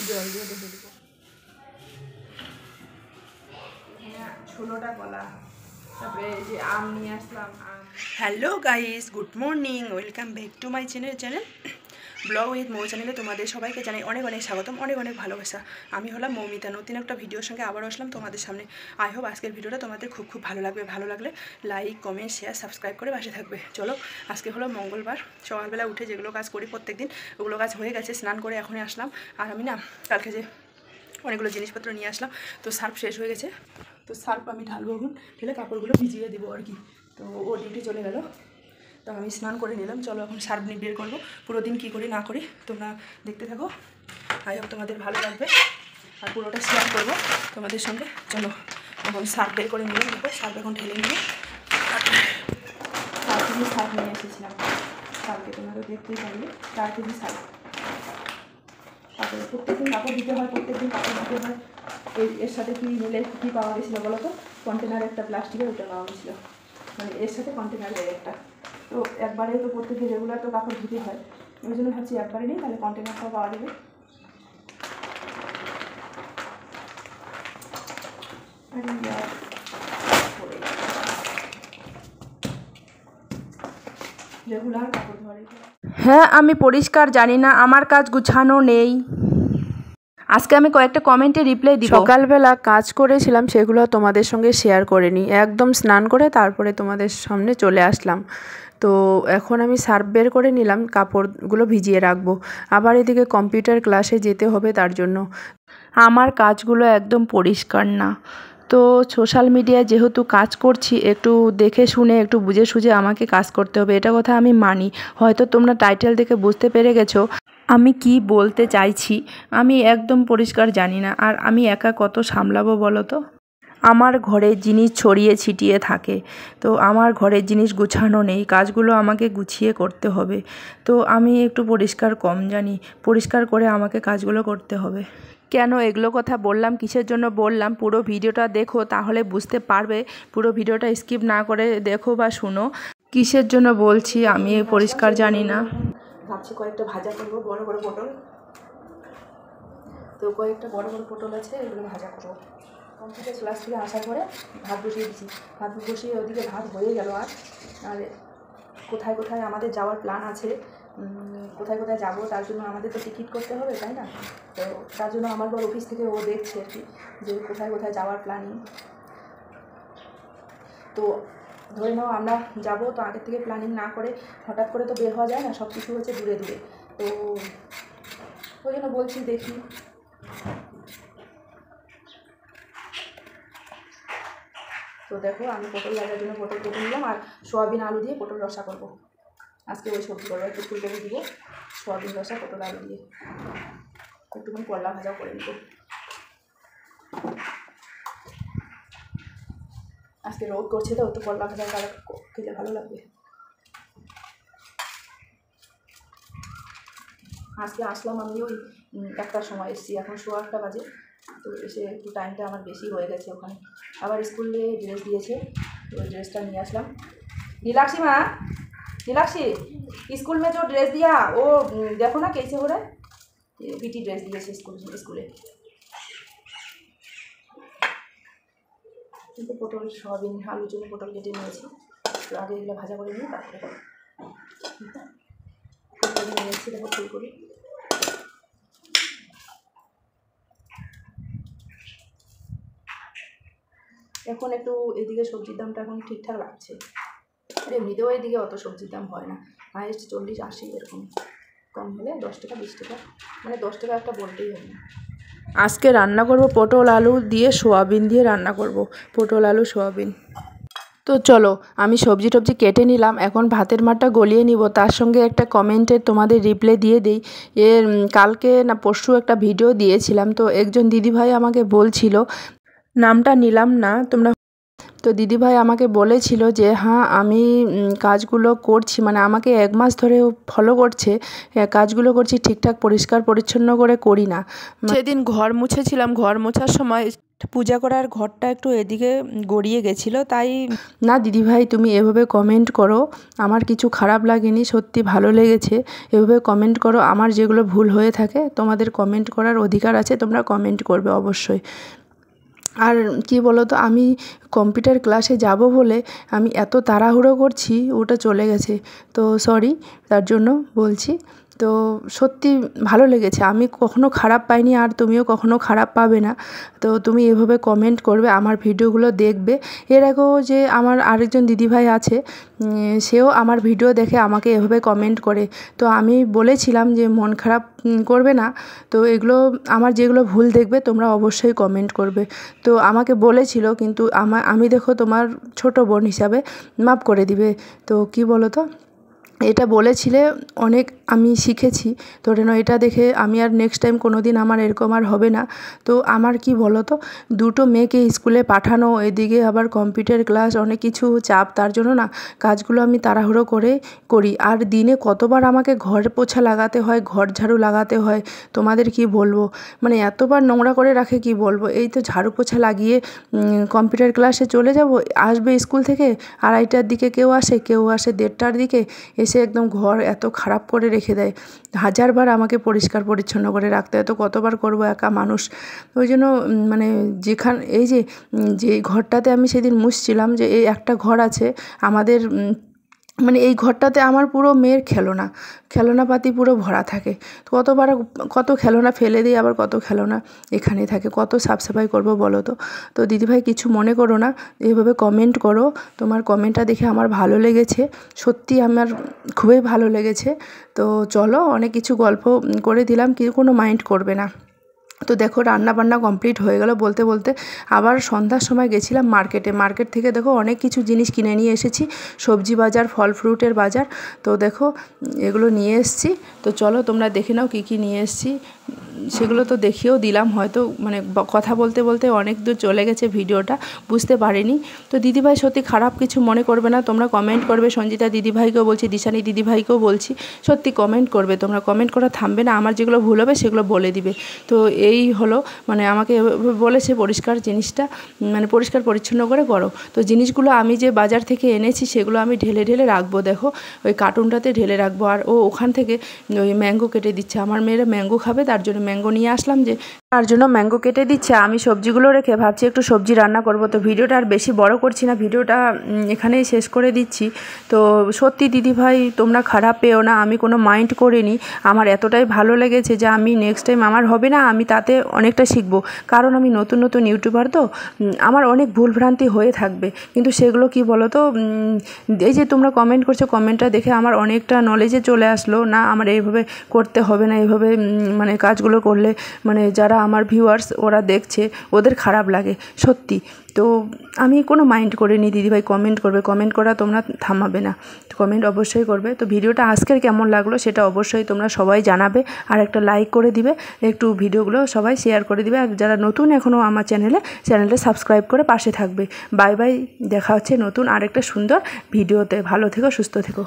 জল দিয়ে ঢেলে দেবো। ষোলোটা কলা, তারপরে যে আম নিয়ে আসলাম আম। Hello guys, good morning, welcome back to my channel blog with Mou চ্যানেলে তোমাদের সবাইকে জানাই অনেক অনেক স্বাগতম, অনেক অনেক ভালোবাসা। আমি হলাম মৌমিতা, নতুন একটা ভিডিওর সঙ্গে আবারও আসলাম তোমাদের সামনে। আই হোপ আজকের ভিডিওটা তোমাদের খুব খুব ভালো লাগবে। ভালো লাগলে লাইক, কমেন্ট, শেয়ার, সাবস্ক্রাইব করে পাশে থাকবে। চলো, আজকে হলো মঙ্গলবার। সকালবেলা উঠে যেগুলো কাজ করি প্রত্যেক দিন, ওগুলো কাজ হয়ে গেছে। স্নান করে এখনই আসলাম। আর আমি না কালকে যে অনেকগুলো জিনিসপত্র নিয়ে আসলাম, তো সার্ফ শেষ হয়ে গেছে, তো সার্ফ আমি ঢালবো, এখন ঢেলে কাপড়গুলো ভিজিয়ে দেবো আর কি। তো ও ডিউটি চলে গেল, তো আমি স্নান করে নিলাম। চলো এখন সার্ফ নিয়ে বের করবো। পুরো দিন কী করি না করি তোমরা দেখতে থাকো, আই হোপ তোমাদের ভালো লাগবে, আর পুরোটা শেয়ার করবো তোমাদের সঙ্গে। চলো এখন সার্ফ বের করে নিলাম, দেখো সার্ফ এখন ঢেলে নিলাম। আর 4 কেজি সার্ফ নিয়ে এসেছিলাম কালকে, তোমরা তো দেখতেই পারবে। 4 কেজি সার্ফ। তারপরে প্রত্যেকদিন কাপড় দিতে হয়, প্রত্যেকদিন কাপড় দিতে হয়। এর সাথে কি মিলে কী পাওয়া গেছিলো বলো তো? কন্টেনার একটা প্লাস্টিকের, ওটা পাওয়া গেছিলো, মানে এর সাথে কন্টেনারের একটা। তো একবারে তো প্রত্যেকদিন রেগুলার তো কাপড় ধুতে হয়, ওই জন্য ভাবছি একবারে নেই, তাহলে কন্টেনারটাও পাওয়া যাবে। রেগুলার কাপড় ধোয়া। হ্যাঁ, আমি পরিষ্কার জানি না, আমার কাজ গুছানো নেই। আজকে আমি কয়েকটা কমেন্টে রিপ্লাই দিব। সকালবেলা কাজ করেছিলাম, সেগুলো তোমাদের সঙ্গে শেয়ার করে নিই। একদম স্নান করে তারপরে তোমাদের সামনে চলে আসলাম। তো এখন আমি সার্ফ বের করে নিলাম, কাপড়গুলো ভিজিয়ে রাখবো। আবার এদিকে কম্পিউটার ক্লাসে যেতে হবে, তার জন্য আমার কাজগুলো একদম পরিষ্কার না। তো সোশ্যাল মিডিয়ায় যেহেতু কাজ করছি, একটু দেখে শুনে একটু বুঝে সুঝে আমাকে কাজ করতে হবে, এটা কথা আমি মানি। হয়তো তোমরা টাইটেল দেখে বুঝতে পেরে গেছো আমি কি বলতে চাইছি। আমি একদম পরিষ্কার জানি না, আর আমি একা কত সামলাবো বলো তো? আমার ঘরে জিনিস ছড়িয়ে ছিটিয়ে থাকে, তো আমার ঘরের জিনিস গুছানো নেই, কাজগুলো আমাকে গুছিয়ে করতে হবে। তো আমি একটু পরিষ্কার কম জানি, পরিষ্কার করে আমাকে কাজগুলো করতে হবে। কেন এগুলো কথা বললাম, কিসের জন্য বললাম, পুরো ভিডিওটা দেখো, তাহলে বুঝতে পারবে। পুরো ভিডিওটা স্কিপ না করে দেখো বা শুনো, কিসের জন্য বলছি আমি পরিষ্কার জানি না। ভাবছি কয়েকটা ভাজা করবো, বড় বড় পটল। তো কয়েকটা বড় বড় পটল আছে, এগুলো ভাজা করবো। কম্পিউটার ক্লাস থেকে আসার পরে ভাত বসিয়ে দিচ্ছি। ভাত বসিয়ে ওদিকে ভাত হয়ে গেল। আর কোথায় কোথায় আমাদের যাওয়ার প্ল্যান আছে, কোথায় কোথায় যাবো, তার জন্য আমাদের তো টিকিট করতে হবে, তাই না? তো তার জন্য আমার বড় অফিস থেকে ও দেখছে আর কি, যে কোথায় কোথায় যাওয়ার প্ল্যানিং। তো ধরে নাও আমরা যাব, তো আগের থেকে প্ল্যানিং না করে হঠাৎ করে তো বের হওয়া যায় না, সব কিছু হচ্ছে দূরে দূরে। তো ওই জন্য বলছি দেখি। তো দেখো, আমি পটল ভাজার জন্য পটল কেটে নিলাম, আর সোয়াবিন আলু দিয়ে পটল রসা করবো আজকে। ওই সবজি করবো, একটু ফুলকপি দিব, সোয়াবিন রসা পটল আলু দিয়ে, একটুখানি করলা ভাজাও করে নেব। আজকে রোদ করছে, তো একটু করলা ভাজা খেলে ভালো লাগবে। আজকে আসলাম আমি ওই 1টার সময় এসেছি, এখন 1:15 বাজে। তো এসে একটু টাইমটা আমার বেশি হয়ে গেছে ওখানে। আবার স্কুলে ড্রেস দিয়েছে, তো ওই ড্রেসটা নিয়ে আসলাম। नीलाक्षी माँ, नीलाक्षी, स्कूल में जो ड्रेस दिया वो देखो ना कैसे हो रहा है। पीटी ड्रेस दिए स्कूले। কিন্তু পটল সোয়াবিন আলুর জন্য পটল কেটে নিয়েছি, তো আগে এগুলো ভাজা করে নিয়ে তারপরে ফুলকপি নিয়েছি। দেখো ফুলকপি, এখন একটু এদিকে সবজির দামটা এখন ঠিকঠাক লাগছে। আর এমনিতেও এদিকে অত সবজির দাম হয় না, হাইয়েস্ট 40-80 এরকম, কম হলে 10 টাকা 20 টাকা, মানে 10 টাকা একটা বলতেই হয় না। আজকে রান্না করব পটল আলু দিয়ে, সোয়াবিন দিয়ে রান্না করব, পটল আলু সোয়াবিন। তো চলো, আমি সবজি টবজি কেটে নিলাম, এখন ভাতের মাঠটা গলিয়ে নিব। তার সঙ্গে একটা কমেন্টে তোমাদের রিপ্লাই দিয়ে দিই। কালকে না পরশু একটা ভিডিও দিয়েছিলাম, তো একজন দিদিভাই আমাকে বলছিল, নামটা নিলাম না তোমরা। তো দিদিভাই আমাকে বলেছিল যে হ্যাঁ, আমি কাজগুলো করছি, মানে আমাকে 1 মাস ধরে ফলো করছে, কাজগুলো করছি ঠিকঠাক, পরিষ্কার পরিচ্ছন্ন করে করি না। সেদিন ঘর মুছেছিলাম, ঘর মোছার সময় পূজা করার ঘরটা একটু এদিকে গড়িয়ে গেছিলো, তাই না দিদিভাই তুমি এভাবে কমেন্ট করো, আমার কিছু খারাপ লাগেনি, সত্যি ভালো লেগেছে। এভাবে কমেন্ট করো, আমার যেগুলো ভুল হয়ে থাকে তোমাদের কমেন্ট করার অধিকার আছে, তোমরা কমেন্ট করবে অবশ্যই। আর কি বলো তো, আমি কম্পিউটার ক্লাসে যাব বলে আমি এত তাড়াহুড়ো করছি, ওটা চলে গেছে, তো সরি তার জন্য বলছি। তো সত্যি ভালো লেগেছে, আমি কখনো খারাপ পাইনি, আর তুমিও কখনো খারাপ পাবে না। তো তুমি এভাবে কমেন্ট করবে, আমার ভিডিওগুলো দেখবে। এর আগেও যে আমার আরেকজন দিদিভাই আছে, সেও আমার ভিডিও দেখে আমাকে এভাবে কমেন্ট করে। তো আমি বলেছিলাম যে মন খারাপ করবে না, তো এগুলো আমার যেগুলো ভুল দেখবে তোমরা অবশ্যই কমেন্ট করবে। তো আমাকে বলেছিল, কিন্তু আমি দেখো তোমার ছোট বোন হিসাবে মাফ করে দিবে। তো কি বলো তো, এটা বলেছিলে অনেক আমি শিখেছি, তো এটা দেখে আমি আর নেক্সট টাইম কোনো দিন আমার এরকম আর হবে না। তো আমার কি বলো তো, দুটো মেয়েকে স্কুলে পাঠানো, এদিকে আবার কম্পিউটার ক্লাস, অনেক কিছু চাপ, তার জন্য না কাজগুলো আমি তাড়াহুড়ো করে করি। আর দিনে কতবার আমাকে ঘর পোছা লাগাতে হয়, ঘর ঝাড়ু লাগাতে হয়, তোমাদের কি বলবো, মানে এতবার নোংরা করে রাখে কি বলবো। এই তো ঝাড়ু পোছা লাগিয়ে কম্পিউটার ক্লাসে চলে যাব, আসবে স্কুল থেকে 2:30টার দিকে, কেউ আসে 1:30টার দিকে, এসে একদম ঘর এত খারাপ করে রেখে দেয়। হাজারবার আমাকে পরিষ্কার পরিচ্ছন্ন করে রাখতে হয়, তো কতবার করব, একা মানুষ। ওই জন্য মানে এই যে ঘরটাতে আমি সেদিন মুছছিলাম, যে এই একটা ঘর আছে আমাদের, মানে এই ঘরটাতে আমার পুরো মেয়ের খেলনাপাতি পুরো ভরা থাকে। তো কত খেলনা ফেলে দিই, আবার কত খেলনা এখানে থাকে, কত সাফসাফাই করব বলো তো। তো দিদিভাই কিছু মনে করো না, এইভাবে কমেন্ট করো, তোমার কমেন্টটা দেখে আমার ভালো লেগেছে, সত্যি আমার খুবই ভালো লেগেছে। তো চলো, অনেক কিছু গল্প করে দিলাম, কি কোনো মাইন্ড করবে না। তো দেখো রান্না বান্না কমপ্লিট হয়ে গেল বলতে বলতে, আবার সন্ধ্যার সময় গেছিলাম মার্কেট থেকে দেখো অনেক কিছু জিনিস কিনে নিয়ে এসেছি, সবজি বাজার, ফল ফ্রুটের বাজার। তো দেখো এগুলো নিয়ে এসেছি, তো চলো তোমরা দেখে নাও কী কী নিয়ে এসেছি। সেগুলো তো দেখিয়েও দিলাম, হয়তো মানে কথা বলতে বলতে অনেক দূর চলে গেছে ভিডিওটা, বুঝতে পারিনি। তো দিদিভাই সত্যি খারাপ কিছু মনে করবে না, তোমরা কমেন্ট করবে, সঞ্জিতা দিদিভাইকেও বলছি, দিশানি দিদিভাইকেও বলছি, সত্যি কমেন্ট করবে, তোমরা কমেন্ট করা থামবে না, আমার যেগুলো ভুল হবে সেগুলো বলে দিবে। তো এই হলো, মানে আমাকে বলেছে পরিষ্কার জিনিসটা, মানে পরিষ্কার পরিচ্ছন্ন করে করো। তো জিনিসগুলো আমি যে বাজার থেকে এনেছি সেগুলো আমি ঢেলে ঢেলে রাখবো, দেখো ওই কার্টুনটাতে ঢেলে রাখবো। আর ওখান থেকে ওই ম্যাঙ্গো কেটে দিচ্ছে, আমার মেয়েরা ম্যাঙ্গো খাবে, তার জন্য ম্যাঙ্গো নিয়ে আসলাম, যে তার জন্য ম্যাঙ্গো কেটে দিচ্ছে। আমি সবজিগুলো রেখে ভাবছি একটু সবজি রান্না করব। তো ভিডিওটা আর বেশি বড় করছি না, ভিডিওটা এখানেই শেষ করে দিচ্ছি। তো সত্যি দিদিভাই তোমরা খারাপ পেও না, আমি কোনো মাইন্ড করিনি, আমার এতটাই ভালো লেগেছে যে আমি নেক্সট টাইম আমার হবে না, আমি তাতে অনেকটা শিখবো। কারণ আমি নতুন নতুন ইউটিউবার, তো আমার অনেক ভুলভ্রান্তি হয়ে থাকবে, কিন্তু সেগুলো কি বলো তো, এই যে তোমরা কমেন্ট করছো, কমেন্টটা দেখে আমার অনেকটা নলেজে চলে আসলো, না আমার এইভাবে করতে হবে না, এইভাবে মানে কাজগুলো করলে মানে যারা আমার ভিউয়ার্স ওরা দেখছে ওদের খারাপ লাগে সত্যি। তো আমি কোনো মাইন্ড করিনি, দিদিভাই কমেন্ট করবে, কমেন্ট করা তোমরা থামাবে না, কমেন্ট অবশ্যই করবে। তো ভিডিওটা আজকের কেমন লাগলো সেটা অবশ্যই তোমরা সবাই জানাবে, আর একটা লাইক করে দিবে, একটু ভিডিওগুলো সবাই শেয়ার করে দিবে, আর যারা নতুন এখনও আমার চ্যানেলটা সাবস্ক্রাইব করে পাশে থাকবে। বাই বাই, দেখা হচ্ছে নতুন আরেকটা সুন্দর ভিডিওতে, ভালো থেকো, সুস্থ থেকো।